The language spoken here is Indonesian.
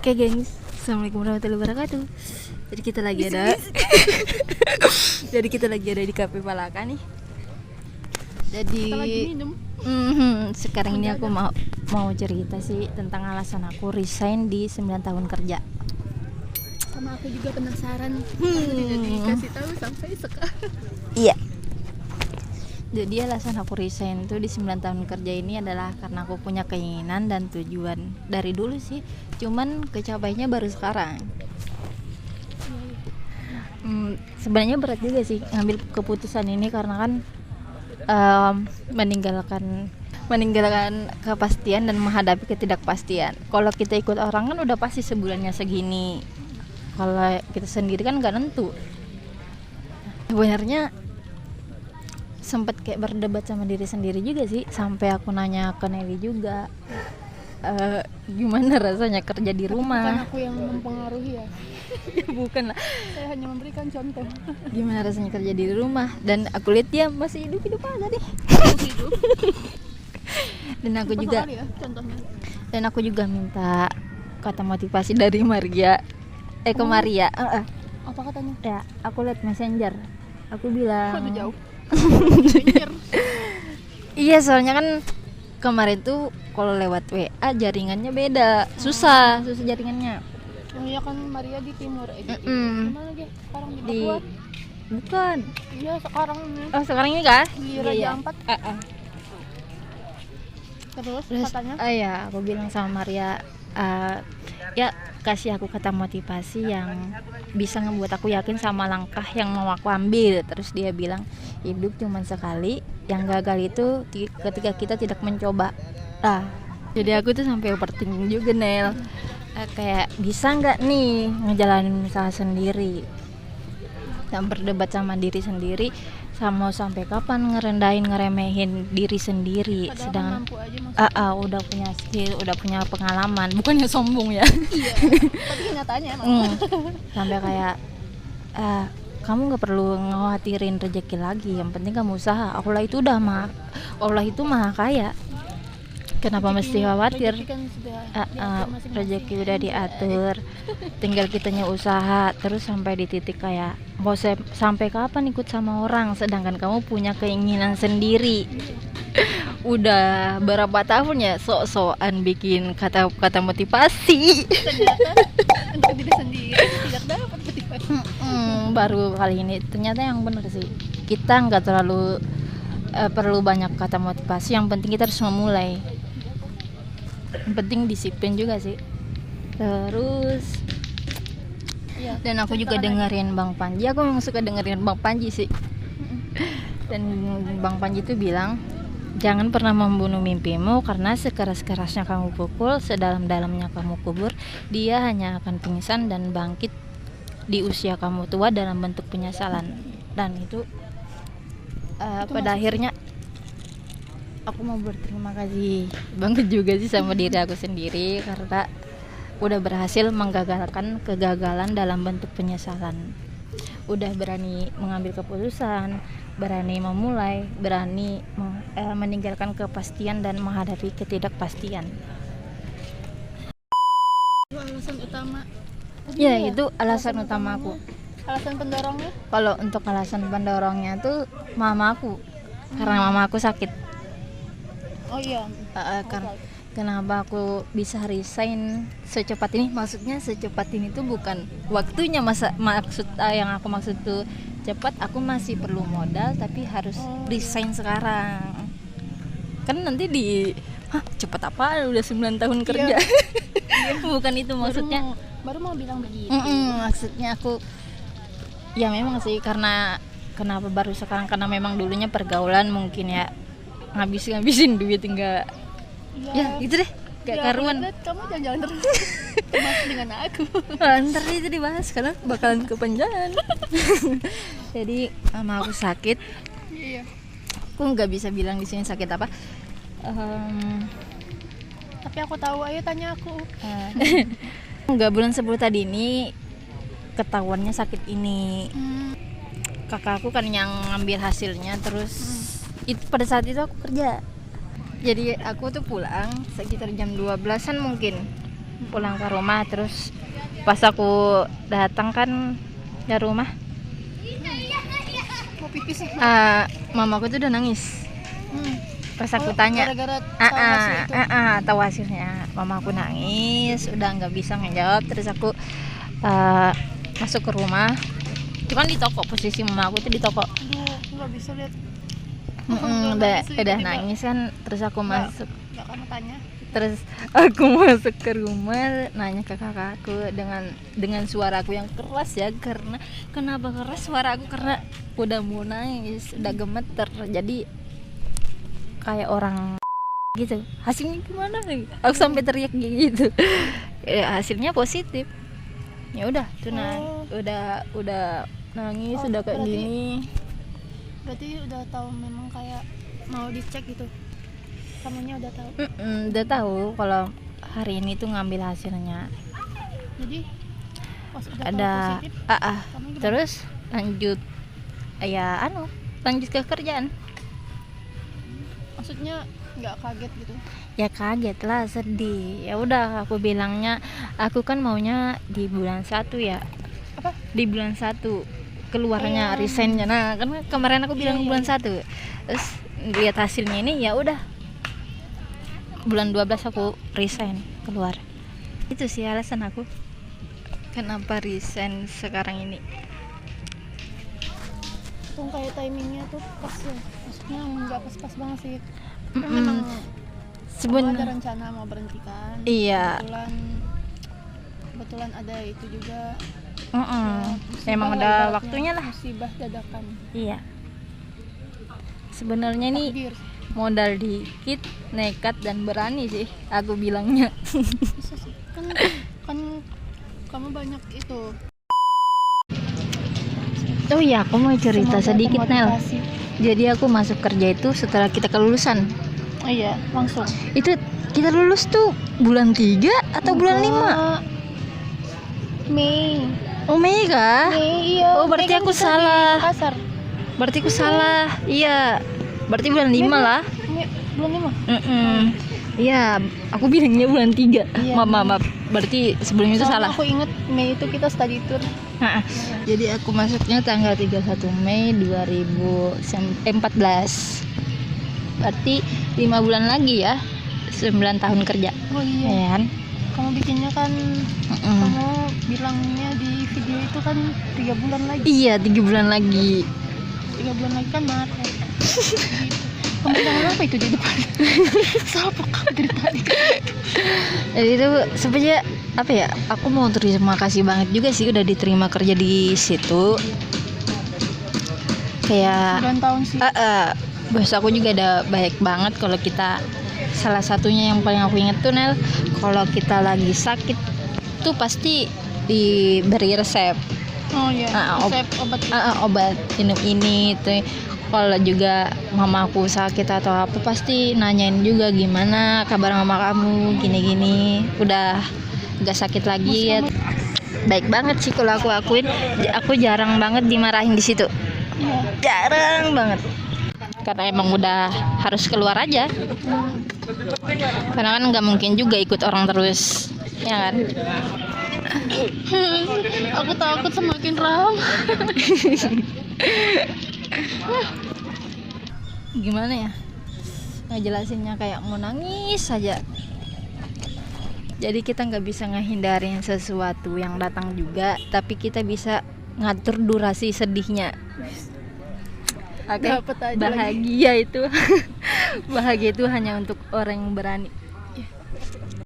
Oke gengs, assalamualaikum warahmatullahi wabarakatuh. Jadi kita lagi ada jadi kita lagi ada di Cafe Palaka nih. Jadi Kita lagi minum. Sekarang ini aku mau cerita sih tentang alasan aku resign di 9 tahun kerja. Sama aku juga penasaran. Aku tidak dikasih tahu sampai sekarang. Iya. Jadi alasan aku resign tuh di 9 tahun kerja ini adalah karena aku punya keinginan dan tujuan dari dulu sih. Cuman kecapainya baru sekarang. Sebenarnya berat juga sih ngambil keputusan ini karena kan meninggalkan kepastian dan menghadapi ketidakpastian. Kalau kita ikut orang kan udah pasti sebulannya segini. Kalau kita sendiri kan nggak nentu. Sebenarnya sempat kayak berdebat sama diri sendiri juga sih, sampai aku nanya ke Nelly juga, gimana rasanya kerja di rumah. Bukan aku yang mempengaruhi ya. Ya bukan lah, Saya hanya memberikan contoh. gimana rasanya kerja di rumah, dan aku lihat dia masih hidup aja deh. Hidup. Dan aku juga minta kata motivasi dari Maria ke Maria. Apa katanya? Ya, aku lihat messenger, aku bilang Kok jauh? iya, soalnya kan kemarin tuh kalau lewat WA jaringannya beda, susah jaringannya. Oh iya kan Maria di timur aja. Mana dia? Sekarang di Papua. Bukan. Iya sekarang nih. Oh, sekarang ini kah? Di Raja Ampat. Terus katanya? Ya, aku bilang sama Maria, ya kasih aku kata motivasi yang bisa ngebuat aku yakin sama langkah yang mau aku ambil. Terus dia bilang, hidup cuma sekali, yang gagal itu ketika kita tidak mencoba. Jadi aku tuh sampai overthinking juga, Nel. Kayak bisa nggak nih ngejalanin usaha sendiri, dan berdebat sama diri sendiri, sama sampai kapan ngeremehin diri sendiri. Padahal sedangkan mampu aja maksudnya. udah punya skill, udah punya pengalaman, bukannya sombong ya. Iya. Tapi kenyataannya emang. Sampai kayak kamu nggak perlu khawatirin rezeki lagi, yang penting kamu usaha. Allah itu maha kaya. Kenapa mesti khawatir? Rezeki kan sudah diatur masing-masing. Rezeki udah diatur, tinggal kitanya usaha terus sampai di titik kayak mau sampai kapan ikut sama orang, sedangkan kamu punya keinginan sendiri. Udah berapa tahun ya sok-sokan bikin kata motivasi. Ternyata untuk diri sendiri tidak dapat motivasi. Baru kali ini ternyata yang benar sih, kita nggak terlalu perlu banyak kata motivasi, yang penting kita harus memulai. Yang penting disiplin juga sih. Terus Iya. dan aku juga dengerin Bang Panji. Aku memang suka dengerin Bang Panji sih. Dan Bang Panji tuh bilang, jangan pernah membunuh mimpimu, karena sekeras-kerasnya kamu pukul, sedalam-dalamnya kamu kubur, dia hanya akan pingsan dan bangkit di usia kamu tua dalam bentuk penyesalan. Dan itu pada akhirnya aku mau berterima kasih banget juga sih sama diri aku sendiri, karena udah berhasil menggagalkan kegagalan dalam bentuk penyesalan. Udah berani mengambil keputusan, berani memulai, berani meninggalkan kepastian dan menghadapi ketidakpastian. Itu alasan utama. Ya, itu alasan utama aku. Alasan pendorongnya? Kalau untuk alasan pendorongnya tuh mama aku, karena mama aku sakit. Oh iya. Kenapa aku bisa resign secepat ini? Maksudnya secepat ini tuh bukan waktunya, yang aku maksud tuh cepat. Aku masih perlu modal, tapi harus resign sekarang. Kan nanti cepat apa? Udah 9 tahun kerja. Bukan itu maksudnya. Baru mau bilang begitu. Maksudnya aku, ya memang sih, karena kenapa baru sekarang, karena memang dulunya pergaulan mungkin ya, ngabisin duit enggak. Ya gitu deh, gak karuan. Kamu jalan-jalan terus termasuk dengan aku. Ntar itu dibahas karena bakalan kepanjangan. Jadi mama aku sakit. Iya. Aku nggak bisa bilang di sini sakit apa. Tapi aku tahu, ayo tanya aku. Enggak, bulan 10 tadi ini ketahuannya sakit ini. Kakak aku kan yang ngambil hasilnya, terus itu pada saat itu aku kerja. Jadi aku tuh pulang sekitar jam 12-an mungkin. pulang ke rumah. Terus pas aku datang kan ke rumah, Mau pipis sih. mamaku tuh udah nangis. Pas aku Oh, tanya, gara-gara tahu hasil itu. tahu hasilnya, mamaku nangis, udah nggak bisa ngejawab. Terus aku masuk ke rumah, cuman di toko, posisi mamaku tuh di toko. Aduh, nggak bisa lihat. Udah nangis kan. Terus aku masuk, Nggak kamu tanya. terus aku masuk ke rumah, nanya ke kakakku dengan suaraku yang keras ya. Karena kenapa keras suara aku? Karena udah mau nangis, udah gemeter, jadi kayak orang gitu. Hasilnya gimana nih? Aku sampai teriak gitu. Ya, hasilnya positif. Ya udah tuh udah nangis, udah kayak gini. Berarti udah tahu memang kayak mau dicek gitu. Kamunya udah tahu. Udah tahu kalau hari ini tuh ngambil hasilnya. Jadi pas udah Ada tahu positif, kamu gimana? terus lanjut lanjut ke kerjaan. Maksudnya nggak kaget gitu. Ya kaget lah, sedih. Ya udah aku bilangnya, aku kan maunya di bulan 1 ya. Apa? Di bulan 1 keluarnya resignnya. Nah, kan kemarin aku bilang bulan 1. Terus lihat hasilnya ini, ya udah. Bulan 12 aku resign keluar. Itu sih alasan aku kenapa resign sekarang ini. Tuh kayak timingnya tuh pas ya. Maksudnya nggak pas-pas banget sih. Mm-mm. Memang kamu ada Sebenarnya rencana mau berhenti kan? iya. Kebetulan ada itu juga. Emang Musibah lah udah ibaratnya, waktunya lah. musibah dadakan. Iya. Sebenarnya nih Takdir. modal dikit, nekat dan berani sih aku bilangnya. Bisa sih. Kan kamu banyak itu. Oh iya, aku mau cerita Semoga sedikit Nel. termotivasi. Jadi aku masuk kerja itu setelah kita kelulusan. Oh iya, langsung. Itu kita lulus tuh bulan 3 atau bulan 5? Mei. Oh Mei kah? Mei, iya. Oh, berarti Mei kan aku kita di salah. Pasar. Berarti aku salah. Iya. Berarti bulan 5 lah. Mei, bulan 5. Iya, aku bilangnya bulan 3. Iya. Maaf. Berarti sebelumnya itu Soalnya salah. aku inget Mei itu kita study tour. Jadi aku masuknya tanggal 31 Mei 2014. Berarti 5 bulan lagi ya. 9 tahun kerja. Oh iya. Ya kan? Kamu bikinnya kan kamu bilangnya di video itu kan 3 bulan lagi. Iya, 3 bulan lagi. 3 bulan lagi kan Maret. Gitu. Kamu bilang apa itu di depan? Siapa kamu dari tadi? Jadi itu sebenarnya apa ya? Aku mau terima kasih banget juga sih udah diterima kerja di situ. Kayak 9 tahun sih. bos aku juga ada baik banget. Kalau kita, salah satunya yang paling aku inget tuh Nel, kalau kita lagi sakit tuh pasti diberi resep. Oh iya. Resep obat. Obat minum ini tuh. Kalau juga mamaku sakit atau apa pasti nanyain juga gimana kabar mama kamu, gini-gini. Udah gak sakit lagi ya. Baik banget sih kalau aku akuin. Aku jarang banget dimarahin di situ. Iya. Jarang banget. Karena emang udah harus keluar aja. Karena kan nggak mungkin juga ikut orang terus, ya kan? Aku takut semakin ram. Gimana ya ngejelasinnya, kayak mau nangis saja. Jadi kita nggak bisa ngehindarin sesuatu yang datang juga, tapi kita bisa ngatur durasi sedihnya. Oke, Dapet aja bahagia itu bahagia itu hanya untuk orang yang berani.